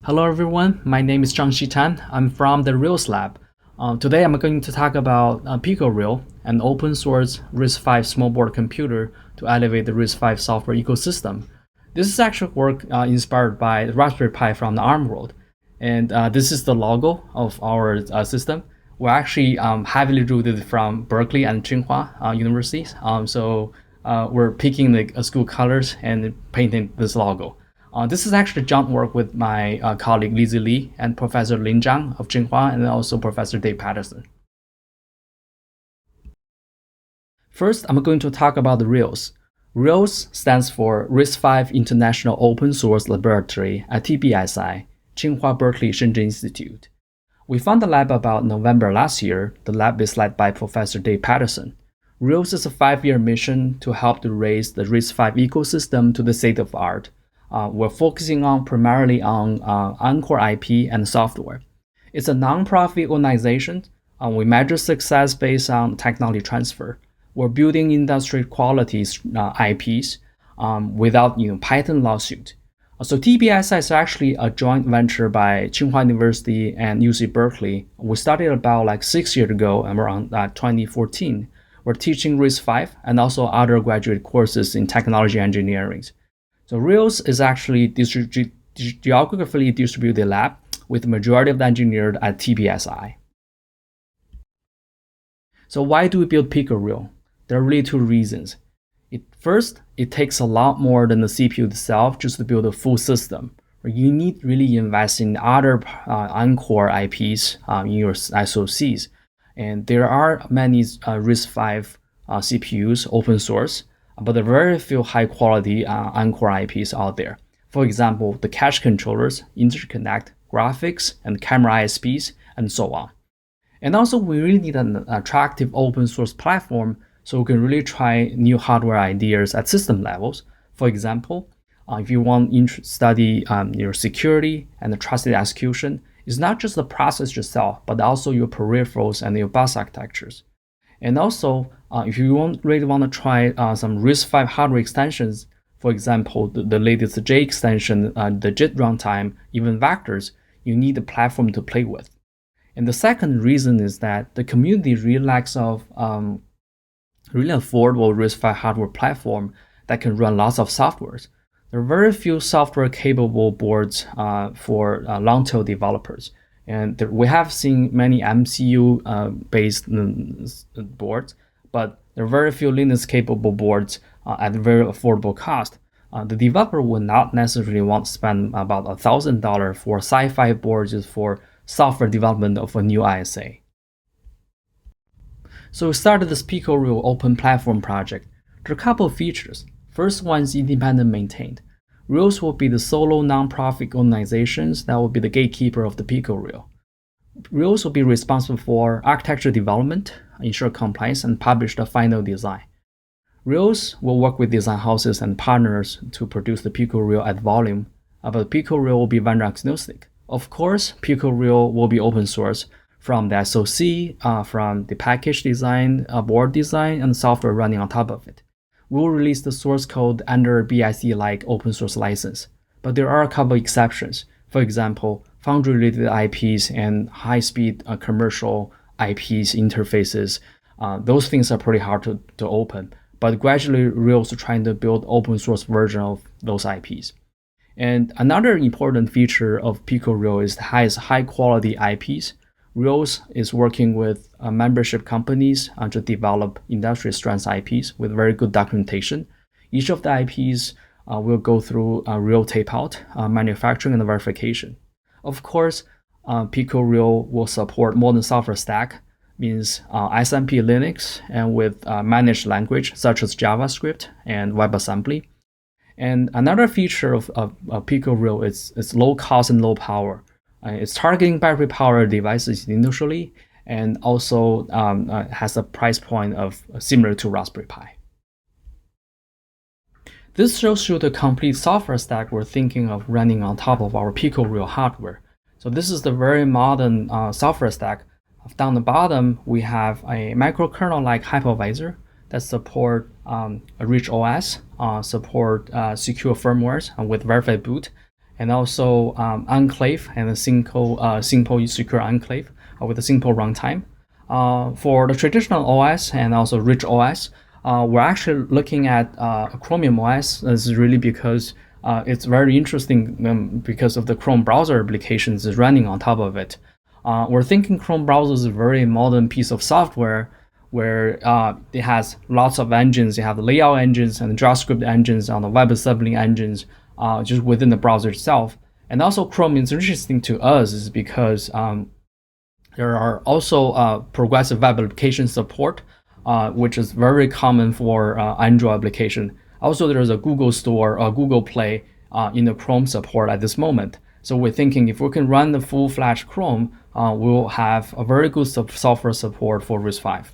Hello everyone, my name is Zhangxi. I'm from the RIOS Lab. Today I'm going to talk about PicoRio, an open source RISC-V small board computer to elevate the RISC-V software ecosystem. This is actually work inspired by the Raspberry Pi from the ARM world. And this is the logo of our system. We're actually heavily rooted from Berkeley and Tsinghua universities. So we're picking the school colors and painting this logo. This is actually joint work with my colleague Lizzie Li and Professor Lin Zhang of Tsinghua and also Professor Dave Patterson. First, I'm going to talk about the RIOS. RIOS stands for RISC-V International Open Source Laboratory at TBSI, Tsinghua-Berkeley Shenzhen Institute. We found the lab about November last year. The lab is led by Professor Dave Patterson. RIOS is a 5-year mission to help to raise the RISC-V ecosystem to the state of art. We're focusing primarily on Encore IP and software. It's a non-profit organization. We measure success based on technology transfer. We're building industry quality IPs without patent lawsuit. So TBSI is actually a joint venture by Tsinghua University and UC Berkeley. We started about 6 years ago, and around 2014. We're teaching RISC-V and also other graduate courses in technology engineering. So RIOS is actually geographically distributed lab with the majority of the engineers at TBSI. So why do we build PicoRio? There are really two reasons. First, it takes a lot more than the CPU itself just to build a full system. You need really invest in other Encore IPs in your SoCs. And there are many RISC-V CPUs open source, but there are very few high-quality Encore IPs out there. For example, the cache controllers, interconnect, graphics, and camera ISPs, and so on. And also, we really need an attractive open-source platform so we can really try new hardware ideas at system levels. For example, if you want to study your security and the trusted execution, it's not just the process itself, but also your peripherals and your bus architectures. And also, if you really want to try some RISC-V hardware extensions, for example, the latest J extension, the JIT runtime, even vectors, you need a platform to play with. And the second reason is that the community really lacks of really affordable RISC-V hardware platform that can run lots of softwares. There are very few software-capable boards for long-tail developers. And we have seen many MCU-based boards, but there are very few Linux-capable boards at a very affordable cost. The developer would not necessarily want to spend about $1,000 for sci-fi boards for software development of a new ISA. So we started this PicoRio open platform project. There are a couple of features. First one is independent maintained. RIOS will be the solo non-profit organizations that will be the gatekeeper of the PicoRio. RIOS will be responsible for architecture development, ensure compliance, and publish the final design. RIOS will work with design houses and partners to produce the PicoRio at volume, but PicoRio will be vendor agnostic. Of course, PicoRio will be open source from the SoC, from the package design, board design, and software running on top of it. We'll release the source code under BSD-like open source license, but there are a couple exceptions. For example, foundry-related IPs and high-speed commercial IPs interfaces. Those things are pretty hard to open, but gradually RIOS is trying to build open source version of those IPs. And another important feature of PicoRio is it has high-quality IPs. RIOS is working with membership companies to develop industry-strength IPs with very good documentation. Each of the IPs will go through real tape-out, manufacturing, and verification. Of course, PicoRio will support modern software stack, means SMP Linux, and with managed language such as JavaScript and WebAssembly. And another feature of PicoRio is low cost and low power. It's targeting battery-powered devices initially, and also has a price point of similar to Raspberry Pi. This shows you the complete software stack we're thinking of running on top of our PicoRio hardware. So this is the very modern software stack. Down the bottom, we have a microkernel-like hypervisor that support a rich OS, support secure firmwares with verified boot, and also enclave and a simple secure enclave with a simple runtime. For the traditional OS and also rich OS, we're actually looking at Chromium OS. This is really because it's very interesting because of the Chrome browser applications is running on top of it. We're thinking Chrome browser is a very modern piece of software where it has lots of engines. You have the layout engines and the JavaScript engines and the WebAssembly engines just within the browser itself. And also Chrome is interesting to us is because there are also progressive web application support, which is very common for Android application. Also, there is a Google Store or Google Play in the Chrome support at this moment. So we're thinking if we can run the full-fledged Chrome, we'll have a very good software support for RISC-V.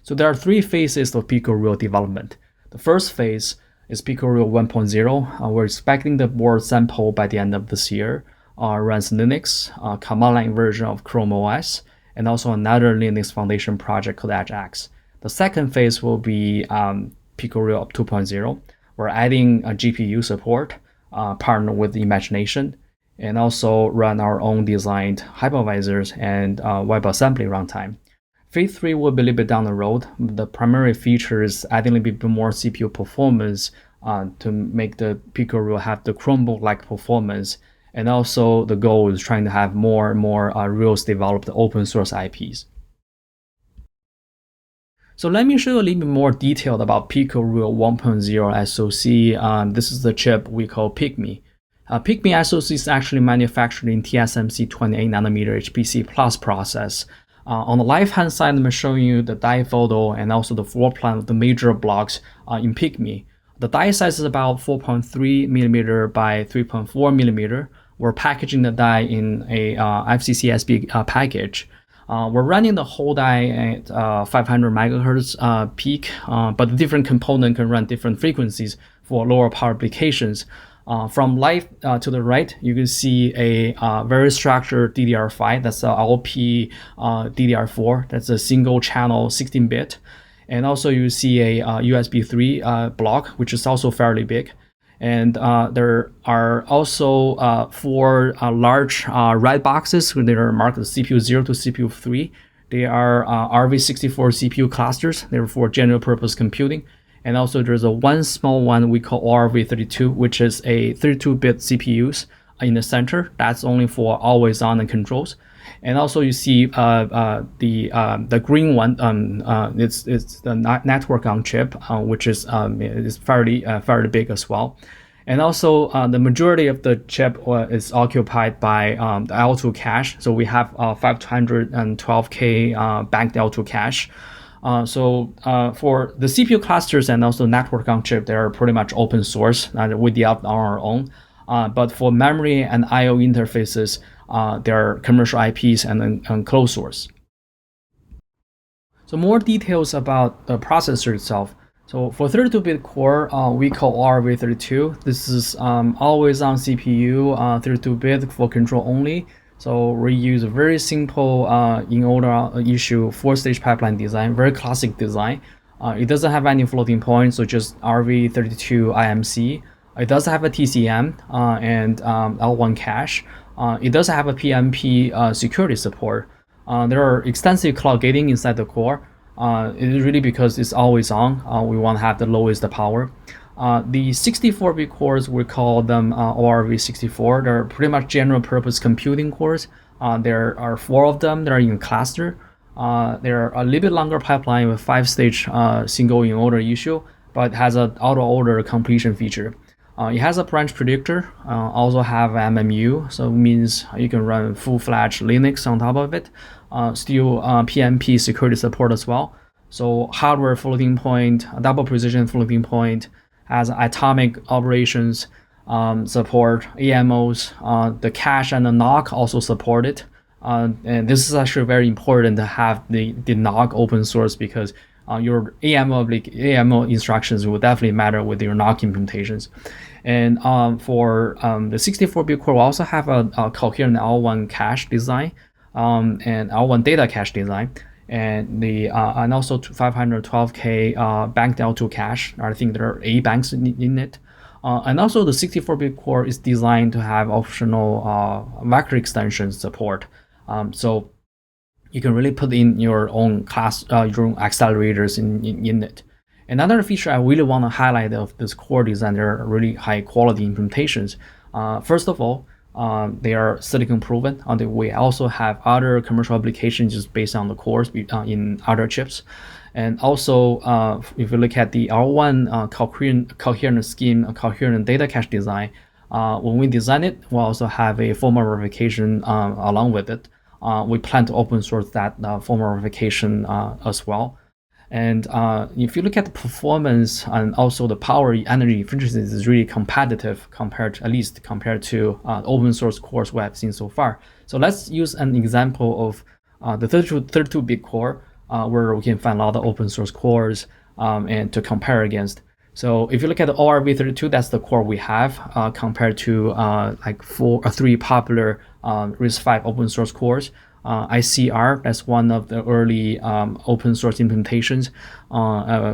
So there are three phases of PicoRio development. The first phase is PicoRio 1.0. We're expecting the board sample by the end of this year. Runs Linux, command line version of Chrome OS, and also another Linux Foundation project called EdgeX. The second phase will be PicoRio 2.0. We're adding a GPU support, partner with Imagination, and also run our own designed hypervisors and WebAssembly runtime. Phase 3 will be a little bit down the road. The primary feature is adding a little bit more CPU performance to make the PicoRio have the Chromebook-like performance. And also the goal is trying to have more and more RIOS developed open source IPs. So let me show you a little bit more detail about PicoRio 1.0 SoC. This is the chip we call Pygmy. Pygmy SoC is actually manufactured in TSMC 28nm HPC Plus process. On the left-hand side, I'm showing you the die photo and also the floor plan of the major blocks in Pygmy. The die size is about 4.3 millimeter by 3.4 millimeter. We're packaging the die in a FCCSB package. We're running the whole die at 500 megahertz peak, but the different component can run different frequencies for lower power applications. From left to the right, you can see a very structured DDR5. That's a LP DDR4. That's a single channel 16-bit. And also you see a USB 3 block, which is also fairly big. And there are also 4 large red boxes that are marked as CPU 0 to CPU 3. They are RV64 CPU clusters. They're for general purpose computing. And also there's one small one we call RV32, which is a 32-bit CPUs in the center. That's only for always on and controls. And also you see the green one. It's the network on chip, which is fairly big as well. And also the majority of the chip is occupied by the L2 cache. So we have 512K banked L2 cache. So for the CPU clusters and also network on chip, they're pretty much open source. We developed on our own. But for memory and I/O interfaces, there are commercial IPs and closed source. So more details about the processor itself. So for 32-bit core, we call RV32. This is always on CPU, 32-bit for control only. So we use a very simple in order issue 4-stage pipeline design, very classic design. It doesn't have any floating points, so just RV32 IMC. It does have a TCM and L1 cache. It does have a PMP security support. There are extensive clock gating inside the core. It is really because it's always on. We want to have the lowest power. The 64-bit cores, we call them ORV64. They're pretty much general purpose computing cores. There are 4 of them that are in cluster. They're a little bit longer pipeline with 5-stage single in order issue, but has an auto order completion feature. It has a branch predictor, also have MMU, so it means you can run full-fledged Linux on top of it. Still PMP security support as well. So hardware floating point, double precision floating point, has atomic operations support, AMOs, the cache and the NOC also support it. And this is actually very important to have the NOC open source because your AMO instructions will definitely matter with your NOC implementations. And for the 64-bit core, we also have a coherent L1 cache design and L1 data cache design, and and also 512K banked L2 cache. I think there are 8 banks in it. And also the 64-bit core is designed to have optional vector extension support. So you can really put in your own class, your own accelerators in it. Another feature I really want to highlight of this core design, they're really high quality implementations. First of all, they are silicon proven. We also have other commercial applications just based on the cores in other chips. And also, if you look at the R1 coherent scheme, coherent data cache design, when we design it, we also have a formal verification along with it. We plan to open source that formal verification as well. And if you look at the performance and also the power energy efficiency is really competitive compared to open source cores we have seen so far. So let's use an example of the 32-bit core where we can find a lot of open source cores and to compare against. So if you look at the ORV32, that's the core we have compared to like 4 or 3 popular RISC-V open source cores. ICR, that's one of the early open source implementations,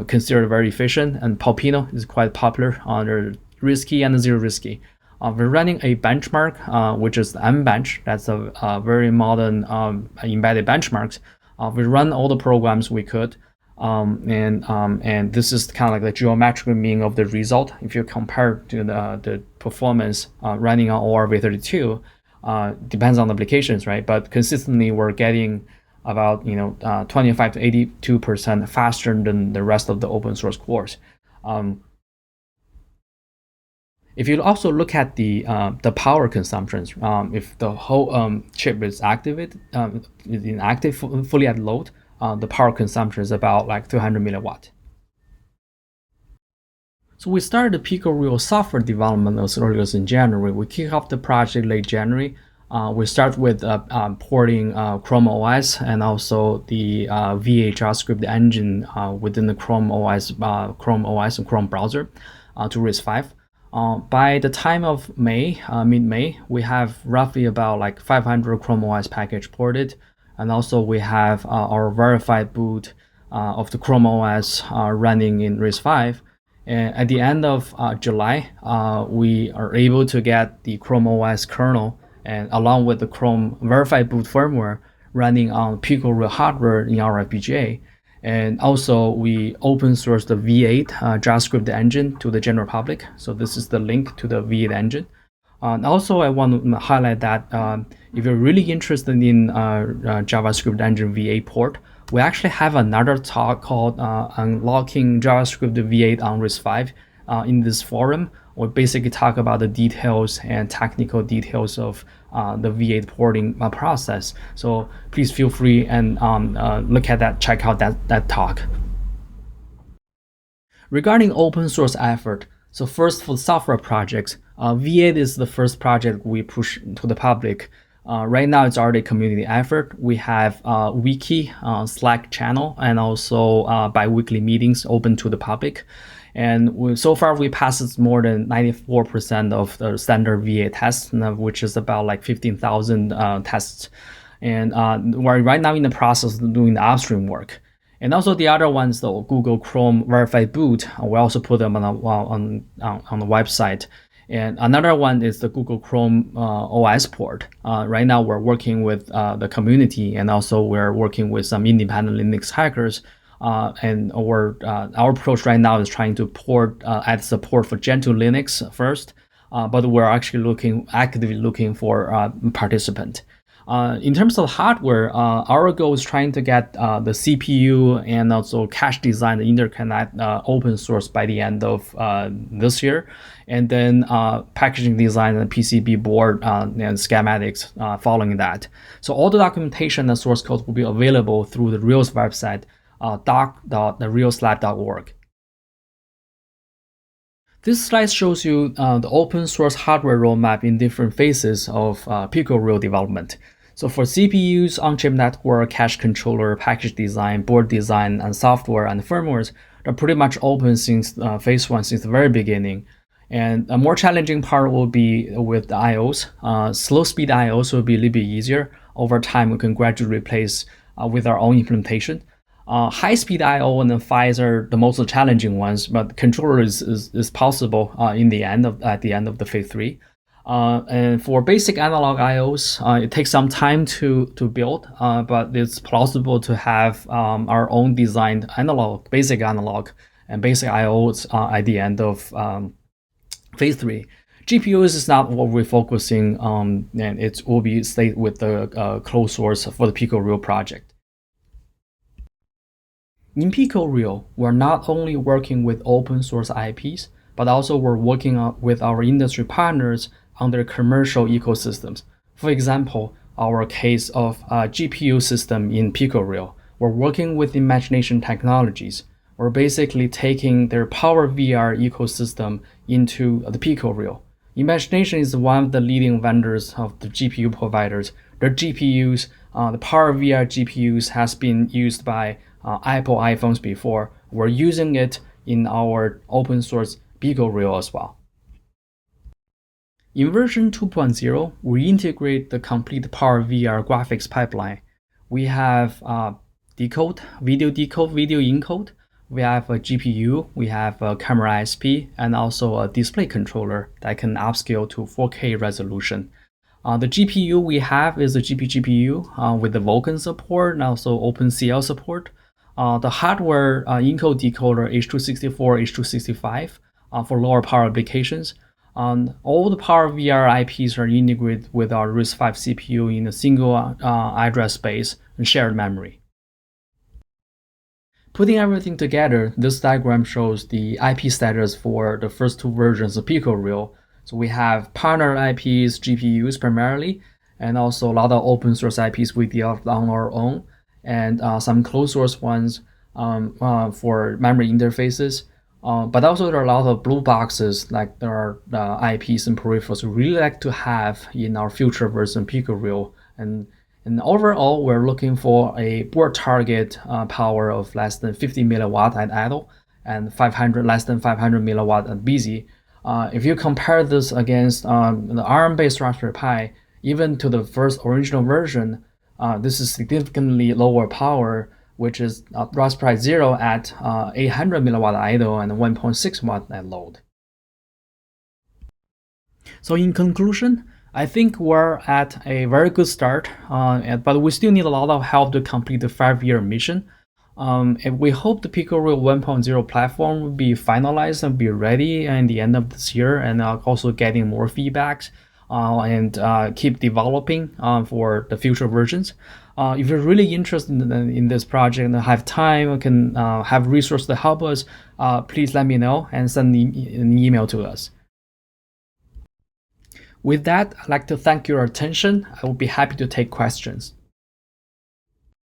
considered very efficient, and Palpino is quite popular. They're risky and zero risky. We're running a benchmark, which is the MBench. That's a very modern embedded benchmarks. We run all the programs we could, and this is kind of like the geometric mean of the result. If you compare to the performance running on ORV32, depends on the applications, right? But consistently, we're getting about 25 to 82% faster than the rest of the open source cores. If you also look at the power consumptions, if the whole chip is activated, is inactive, fully at load, the power consumption is about like 200 milliwatt. So we started the PicoRio software development as early as in January. We kicked off the project late January. We start with porting Chrome OS and also the VA JavaScript engine within the Chrome OS and Chrome browser to RISC-V. By the time of May, mid-May, we have roughly about like 500 Chrome OS package ported, and also we have our verified boot of the Chrome OS running in RISC-V. And at the end of July, we are able to get the Chrome OS kernel and along with the Chrome verified boot firmware running on PicoRio hardware in our FPGA. And also we open source the V8 JavaScript engine to the general public. So this is the link to the V8 engine. And also I want to highlight that if you're really interested in JavaScript engine V8 port, we actually have another talk called Unlocking JavaScript V8 on RISC-V in this forum. We basically talk about the details and technical details of the V8 porting process. So please feel free and look at that, check out that talk. Regarding open source effort, so first for software projects, V8 is the first project we push to the public. Right now, it's already a community effort. We have a wiki, Slack channel, and also bi-weekly meetings open to the public. And so far, we passed more than 94% of the standard V8 tests, which is about like 15,000 tests. And we're right now in the process of doing the upstream work. And also the other ones, the Google Chrome verified boot, we also put them on the website. And another one is the Google Chrome OS port. Right now, we're working with the community, and also we're working with some independent Linux hackers. And our approach right now is trying to add support for Gentoo Linux first, but we're actually actively looking for participant. In terms of hardware, our goal is trying to get the CPU and also cache design, the interconnect open source by the end of this year, and then packaging design and PCB board and schematics following that. So all the documentation and source code will be available through the RIOS website, doc.rioslab.org. This slide shows you the open source hardware roadmap in different phases of PicoRio development. So for CPUs, on-chip network, cache controller, package design, board design, and software and firmwares are pretty much open since phase 1, since the very beginning. And a more challenging part will be with the IOs. Slow speed IOs will be a little bit easier. Over time, we can gradually replace with our own implementation. High-speed I/O and PHYs are the most challenging ones, but controller is possible at the end of the phase 3. And for basic analog I/Os, it takes some time to build, but it's plausible to have our own designed basic analog and basic I/Os at the end of phase 3. GPUs is not what we're focusing on, and it will be stayed with the closed source for the PicoRio project. In PicoRio, we're not only working with open source IPs, but also we're working with our industry partners on their commercial ecosystems. For example, our case of a GPU system in PicoRio, we're working with Imagination Technologies. We're basically taking their Power VR ecosystem into the PicoRio. Imagination is one of the leading vendors of the GPU providers. Their GPUs, the Power VR GPUs, has been used by Apple iPhones before. We're using it in our open source PicoRio as well. In version 2.0, we integrate the complete Power VR graphics pipeline. We have video encode. We have a GPU, we have a camera ISP, and also a display controller that can upscale to 4K resolution. The GPU we have is a GPU with the Vulkan support and also OpenCL support. The hardware encode decoder H264, H265 for lower power applications. All the Power VR IPs are integrated with our RISC-V CPU in a single address space and shared memory. Putting everything together, this diagram shows the IP status for the first two versions of PicoRio. So we have partner IPs, GPUs primarily, and also a lot of open source IPs we developed on our own, and some closed source ones for memory interfaces. But also there are a lot of blue boxes, like there are IPs and peripherals we really like to have in our future version PicoRio. And overall, we're looking for a board target power of less than 50 milliwatt at idle and less than 500 milliwatt at busy. If you compare this against the ARM-based Raspberry Pi, even to the first original version, this is significantly lower power, which is Raspberry Pi Zero at 800 milliwatt idle and 1.6 watt at load. So in conclusion, I think we're at a very good start, but we still need a lot of help to complete the 5-year mission. And we hope the PicoRio 1.0 platform will be finalized and be ready at the end of this year, and also getting more feedbacks and keep developing for the future versions. If you're really interested in this project and have time and can have resources to help us, please let me know and send an email to us. With that, I'd like to thank your attention. I will be happy to take questions.